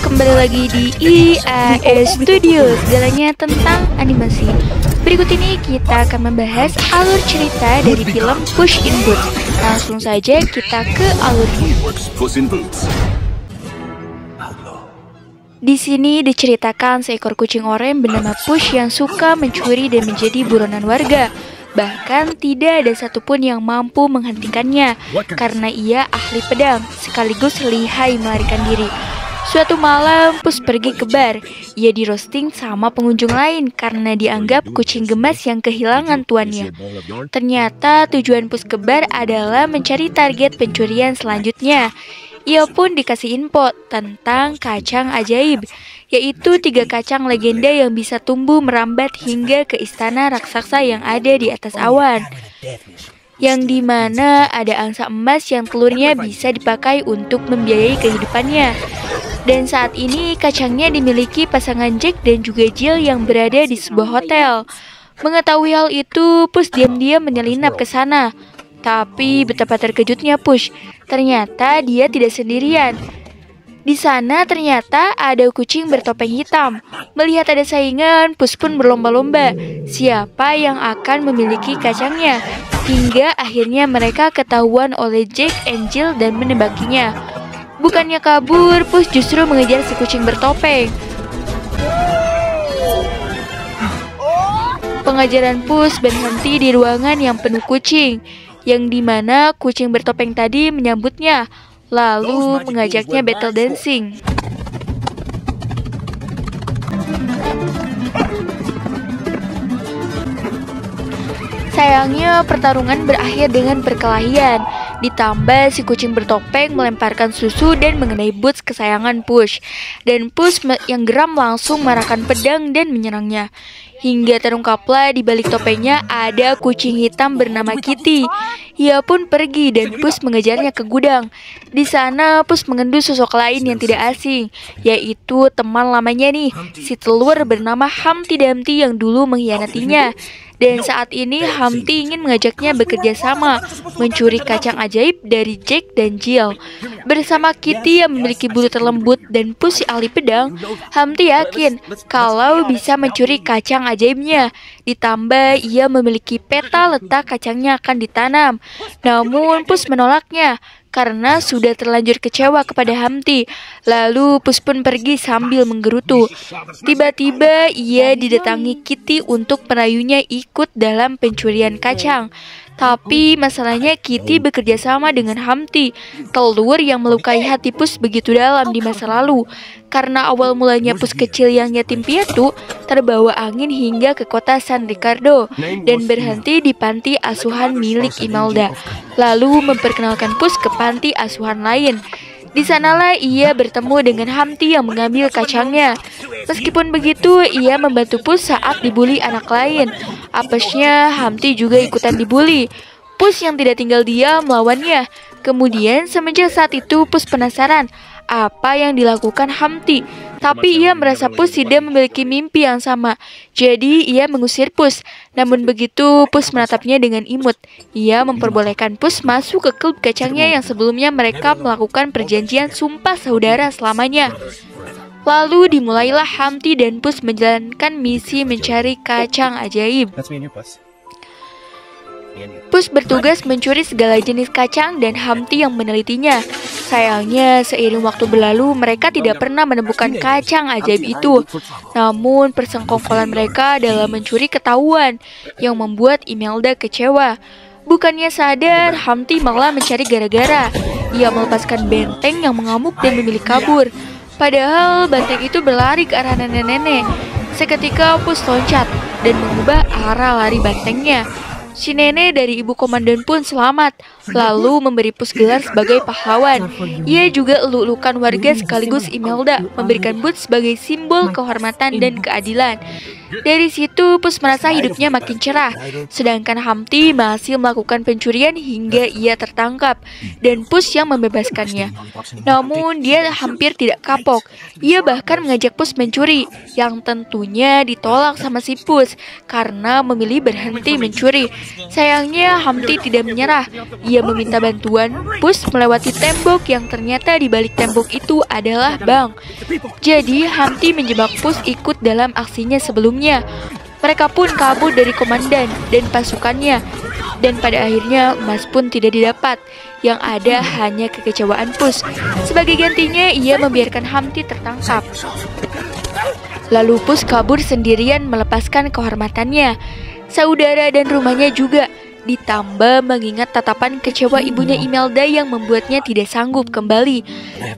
kembali lagi di IAE Studio, segalanya tentang animasi. Berikut ini kita akan membahas alur cerita dari film Puss in Boots. Langsung saja kita ke alurnya. Di sini diceritakan seekor kucing oranye bernama Puss yang suka mencuri dan menjadi buronan warga. Bahkan tidak ada satupun yang mampu menghentikannya karena ia ahli pedang sekaligus lihai melarikan diri. Suatu malam, Puss pergi ke bar. Ia di roasting sama pengunjung lain karena dianggap kucing gemas yang kehilangan tuannya. Ternyata tujuan Puss ke bar adalah mencari target pencurian selanjutnya. Ia pun dikasih info tentang kacang ajaib, yaitu 3 kacang legenda yang bisa tumbuh merambat hingga ke istana raksasa yang ada di atas awan, yang dimana ada angsa emas yang telurnya bisa dipakai untuk membiayai kehidupannya. Dan saat ini kacangnya dimiliki pasangan Jack dan juga Jill yang berada di sebuah hotel. Mengetahui hal itu, Puss diam-diam menyelinap ke sana. Tapi betapa terkejutnya Puss, ternyata dia tidak sendirian. Di sana ternyata ada kucing bertopeng hitam. Melihat ada saingan, Puss pun berlomba-lomba siapa yang akan memiliki kacangnya. Hingga akhirnya mereka ketahuan oleh Jack and Jill dan menembakinya. Bukannya kabur, Puss justru mengejar si kucing bertopeng. Pengajaran Puss berhenti di ruangan yang penuh kucing, yang dimana kucing bertopeng tadi menyambutnya, lalu mengajaknya battle dancing. Sayangnya pertarungan berakhir dengan perkelahian. Ditambah si kucing bertopeng melemparkan susu dan mengenai Boots kesayangan Puss. Dan Puss yang geram langsung mengarahkan pedang dan menyerangnya. Hingga terungkaplah di balik topengnya ada kucing hitam bernama Kitty. Ia pun pergi dan Puss mengejarnya ke gudang. Di sana Puss mengendu sosok lain yang tidak asing, yaitu teman lamanya nih, si telur bernama Humpty Dumpty yang dulu mengkhianatinya. Dan saat ini Humpty ingin mengajaknya bekerja sama mencuri kacang ajaib dari Jack dan Jill. Bersama Kitty yang memiliki bulu terlembut dan Puss si ahli pedang, Humpty yakin kalau bisa mencuri kacang ajaibnya. Ditambah ia memiliki peta letak kacangnya akan ditanam. Namun Puss menolaknya karena sudah terlanjur kecewa kepada Humpty. Lalu Puss pun pergi sambil menggerutu. Tiba-tiba ia didatangi Kitty untuk merayunya ikut dalam pencurian kacang. Tapi masalahnya Kitty bekerja sama dengan Humpty, telur yang melukai hati Puss begitu dalam di masa lalu. Karena awal mulanya Puss kecil yang yatim piatu terbawa angin hingga ke kota San Ricardo dan berhenti di panti asuhan milik Imelda. Lalu memperkenalkan Puss ke panti asuhan lain. Di sanalah ia bertemu dengan Humpty yang mengambil kacangnya. Meskipun begitu, ia membantu Puss saat dibully anak lain. Apesnya, Humpty juga ikutan dibully. Puss yang tidak tinggal diam melawannya. Kemudian semenjak saat itu Puss penasaran apa yang dilakukan Humpty. Tapi ia merasa Puss tidak memiliki mimpi yang sama. Jadi ia mengusir Puss. Namun begitu Puss menatapnya dengan imut. Ia memperbolehkan Puss masuk ke klub kacangnya yang sebelumnya mereka melakukan perjanjian sumpah saudara selamanya. Lalu dimulailah Humpty dan Puss menjalankan misi mencari kacang ajaib. Puss bertugas mencuri segala jenis kacang dan Humpty yang menelitinya. Sayangnya, seiring waktu berlalu, mereka tidak pernah menemukan kacang ajaib itu. Namun, persengkongkolan mereka dalam mencuri ketahuan, yang membuat Imelda kecewa. Bukannya sadar, Humpty malah mencari gara-gara. Ia melepaskan benteng yang mengamuk dan memilih kabur. Padahal, benteng itu berlari ke arah nenek-nenek. Seketika, Puss loncat dan mengubah arah lari bentengnya. Si nenek dari ibu komandan pun selamat, lalu memberi Puss gelar sebagai pahlawan. Ia juga eluk-elukan warga sekaligus Imelda, memberikan Boots sebagai simbol kehormatan dan keadilan. Dari situ Puss merasa hidupnya makin cerah, sedangkan Humpty masih melakukan pencurian hingga ia tertangkap, dan Puss yang membebaskannya. Namun dia hampir tidak kapok. Ia bahkan mengajak Puss mencuri, yang tentunya ditolak sama si Puss karena memilih berhenti mencuri. Sayangnya Humpty tidak menyerah. Ia ia meminta bantuan, Pus melewati tembok yang ternyata di balik tembok itu adalah bank. Jadi Humpty menjebak Pus ikut dalam aksinya sebelumnya. Mereka pun kabur dari komandan dan pasukannya. Dan pada akhirnya emas pun tidak didapat. Yang ada hanya kekecewaan Pus. Sebagai gantinya ia membiarkan Humpty tertangkap. Lalu Pus kabur sendirian melepaskan kehormatannya. Saudara dan rumahnya juga. Ditambah mengingat tatapan kecewa ibunya Imelda yang membuatnya tidak sanggup kembali.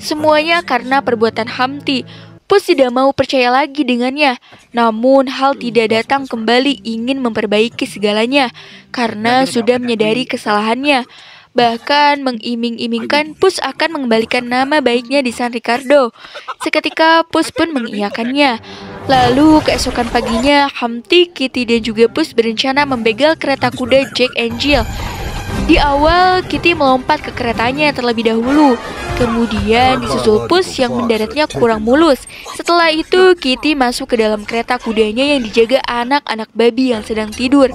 Semuanya karena perbuatan Humpty. Pus tidak mau percaya lagi dengannya. Namun hal tidak datang kembali ingin memperbaiki segalanya karena sudah menyadari kesalahannya. Bahkan mengiming-imingkan Pus akan mengembalikan nama baiknya di San Ricardo. Seketika Pus pun mengiyakannya. Lalu keesokan paginya Humpty, Kitty dan juga Pus berencana membegal kereta kuda Jack and Jill. Di awal Kitty melompat ke keretanya terlebih dahulu. Kemudian disusul Pus yang mendaratnya kurang mulus. Setelah itu Kitty masuk ke dalam kereta kudanya yang dijaga anak-anak babi yang sedang tidur.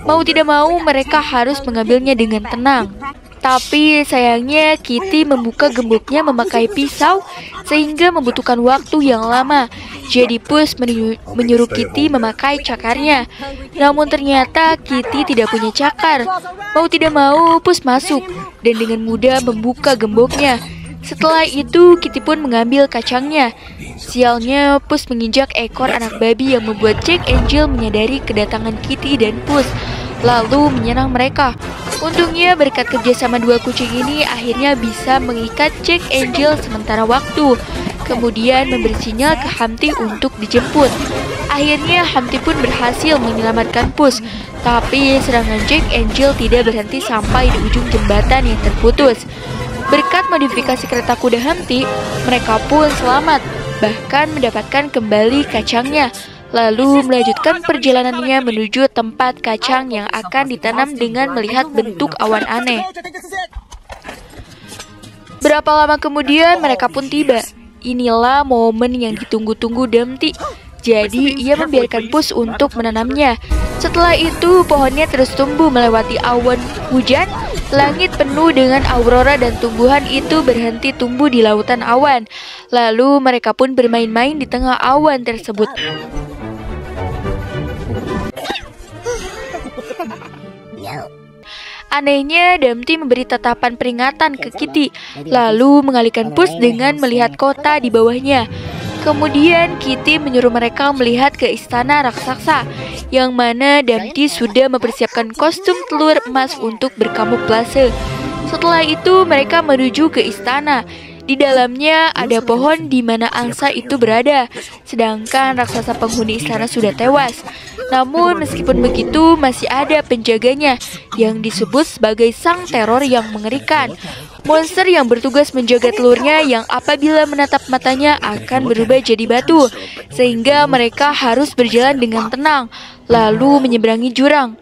Mau tidak mau mereka harus mengambilnya dengan tenang. Tapi sayangnya Kitty membuka gemboknya memakai pisau sehingga membutuhkan waktu yang lama. Jadi Pus menyuruh Kitty memakai cakarnya. Namun ternyata Kitty tidak punya cakar. Mau tidak mau Pus masuk dan dengan mudah membuka gemboknya. Setelah itu Kitty pun mengambil kacangnya. Sialnya Pus menginjak ekor anak babi yang membuat Jack and Jill menyadari kedatangan Kitty dan Pus, lalu menyerang mereka. Untungnya berkat kerjasama dua kucing ini akhirnya bisa mengikat Jack and Jill sementara waktu. Kemudian memberi sinyal ke Humpty untuk dijemput. Akhirnya Humpty pun berhasil menyelamatkan Pus. Tapi serangan Jack and Jill tidak berhenti sampai di ujung jembatan yang terputus. Berkat modifikasi kereta kuda Humpty, mereka pun selamat, bahkan mendapatkan kembali kacangnya. Lalu melanjutkan perjalanannya menuju tempat kacang yang akan ditanam dengan melihat bentuk awan aneh. Berapa lama kemudian mereka pun tiba. Inilah momen yang ditunggu-tunggu Dumpty. Jadi ia membiarkan Pus untuk menanamnya. Setelah itu pohonnya terus tumbuh melewati awan hujan. Langit penuh dengan aurora dan tumbuhan itu berhenti tumbuh di lautan awan. Lalu mereka pun bermain-main di tengah awan tersebut. Anehnya, Dumpty memberi tatapan peringatan ke Kitty, lalu mengalihkan Pus dengan melihat kota di bawahnya. Kemudian Kitty menyuruh mereka melihat ke istana raksasa, yang mana Dumpty sudah mempersiapkan kostum telur emas untuk berkamuflase. Setelah itu mereka menuju ke istana. Di dalamnya ada pohon di mana angsa itu berada, sedangkan raksasa penghuni istana sudah tewas. Namun meskipun begitu masih ada penjaganya yang disebut sebagai sang teror yang mengerikan. Monster yang bertugas menjaga telurnya yang apabila menatap matanya akan berubah jadi batu, sehingga mereka harus berjalan dengan tenang, lalu menyeberangi jurang.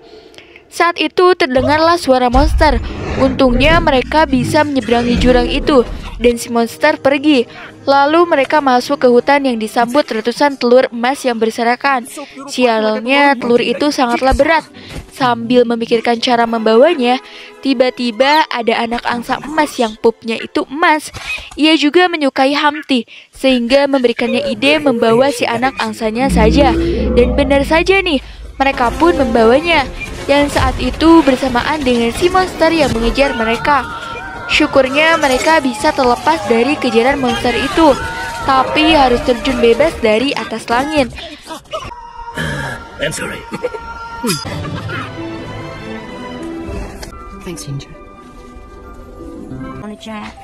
Saat itu terdengarlah suara monster. Untungnya mereka bisa menyeberangi jurang itu, dan si monster pergi. Lalu mereka masuk ke hutan yang disambut ratusan telur emas yang berserakan. Sialnya telur itu sangatlah berat. Sambil memikirkan cara membawanya, tiba-tiba ada anak angsa emas yang pupnya itu emas. Ia juga menyukai Humpty, sehingga memberikannya ide membawa si anak angsanya saja. Dan benar saja nih, mereka pun membawanya, yang saat itu bersamaan dengan si monster yang mengejar mereka. Syukurnya mereka bisa terlepas dari kejaran monster itu, tapi harus terjun bebas dari atas langit. I'm sorry. Thanks, Ginger.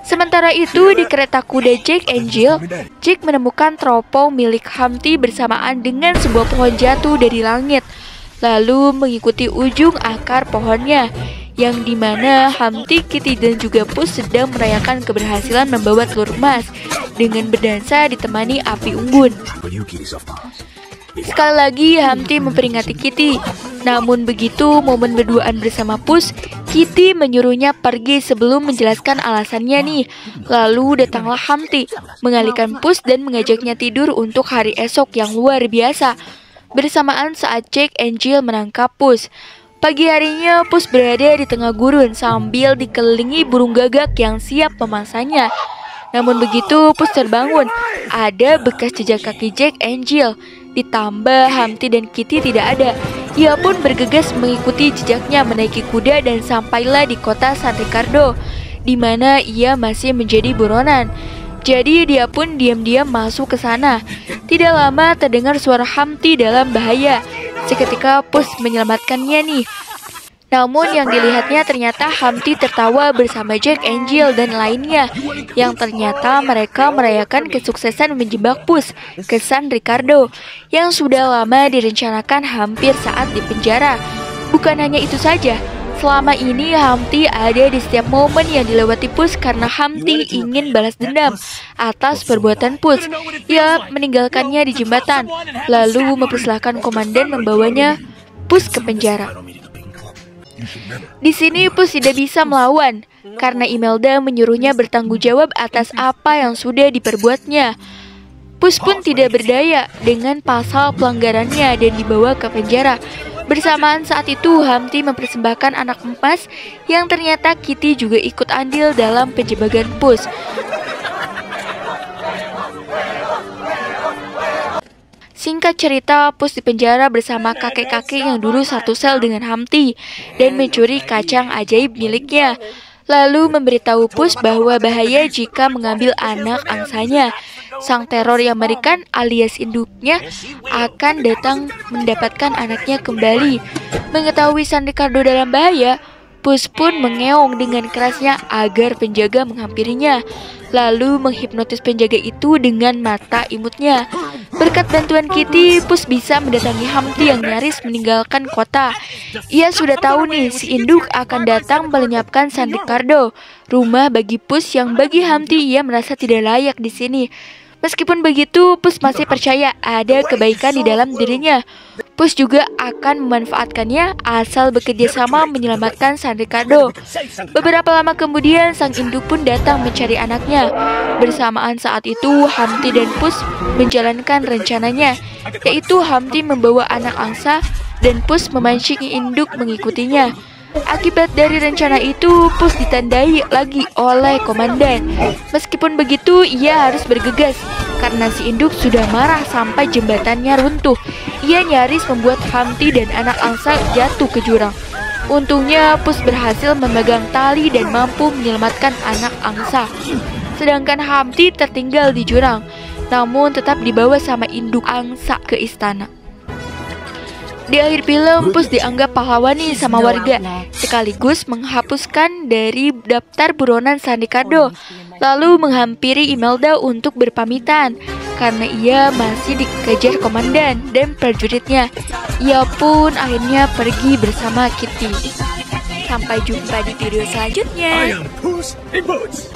Sementara itu di kereta kuda Jack and Jill, Jack menemukan teropong milik Humpty bersamaan dengan sebuah pohon jatuh dari langit, lalu mengikuti ujung akar pohonnya, yang dimana Humpty, Kitty dan juga Pus sedang merayakan keberhasilan membawa telur emas dengan berdansa ditemani api unggun. Sekali lagi Humpty memperingati Kitty. Namun begitu momen berduaan bersama Pus, Kitty menyuruhnya pergi sebelum menjelaskan alasannya nih. Lalu datanglah Humpty, mengalihkan Pus dan mengajaknya tidur untuk hari esok yang luar biasa. Bersamaan saat Jack and Jill menangkap Pus. Pagi harinya, Pus berada di tengah gurun sambil dikelilingi burung gagak yang siap memangsanya. Namun begitu Pus terbangun, ada bekas jejak kaki Jack Angel. Ditambah Humpty dan Kitty tidak ada. Ia pun bergegas mengikuti jejaknya menaiki kuda dan sampailah di kota San Ricardo, di mana ia masih menjadi buronan. Jadi dia pun diam-diam masuk ke sana. Tidak lama terdengar suara Humpty dalam bahaya. Seketika Pus menyelamatkannya nih. Namun yang dilihatnya ternyata Humpty tertawa bersama Jack Angel dan lainnya, yang ternyata mereka merayakan kesuksesan menjebak Pus ke San Ricardo yang sudah lama direncanakan hampir saat di penjara. Bukan hanya itu saja, selama ini Humpty ada di setiap momen yang dilewati Pus karena Humpty ingin balas dendam atas perbuatan Pus. Ia meninggalkannya di jembatan, lalu mempersilahkan komandan membawanya Pus ke penjara. Di sini Pus tidak bisa melawan karena Imelda menyuruhnya bertanggung jawab atas apa yang sudah diperbuatnya. Pus pun tidak berdaya dengan pasal pelanggarannya dan dibawa ke penjara. Bersamaan saat itu Humpty mempersembahkan anak emas yang ternyata Kitty juga ikut andil dalam penjebakan Pus. Singkat cerita, Pus di penjara bersama kakek-kakek yang dulu satu sel dengan Humpty dan mencuri kacang ajaib miliknya. Lalu memberitahu Pus bahwa bahaya jika mengambil anak angsanya. Sang teror yang mengerikan alias induknya akan datang mendapatkan anaknya kembali. Mengetahui San Ricardo dalam bahaya, Pus pun mengeong dengan kerasnya agar penjaga menghampirinya, lalu menghipnotis penjaga itu dengan mata imutnya. Berkat bantuan Kitty, Pus bisa mendatangi Humpty yang nyaris meninggalkan kota. Ia sudah tahu nih si induk akan datang melenyapkan San Ricardo, rumah bagi Pus yang bagi Humpty ia merasa tidak layak di sini. Meskipun begitu, Pus masih percaya ada kebaikan di dalam dirinya. Pus juga akan memanfaatkannya asal bekerja sama menyelamatkan San Ricardo. Beberapa lama kemudian, sang induk pun datang mencari anaknya. Bersamaan saat itu, Humpty dan Pus menjalankan rencananya, yaitu Humpty membawa anak angsa dan Pus memancing induk mengikutinya. Akibat dari rencana itu, Pus ditandai lagi oleh komandan. Meskipun begitu, ia harus bergegas karena si induk sudah marah sampai jembatannya runtuh. Ia nyaris membuat Humpty dan anak angsa jatuh ke jurang. Untungnya, Pus berhasil memegang tali dan mampu menyelamatkan anak angsa. Sedangkan Humpty tertinggal di jurang, namun tetap dibawa sama induk angsa ke istana. Di akhir film, Pus dianggap pahlawan nih sama warga, sekaligus menghapuskan dari daftar buronan San Ricardo, lalu menghampiri Imelda untuk berpamitan karena ia masih dikejar komandan dan prajuritnya. Ia pun akhirnya pergi bersama Kitty. Sampai jumpa di video selanjutnya. I am Puss in Boots.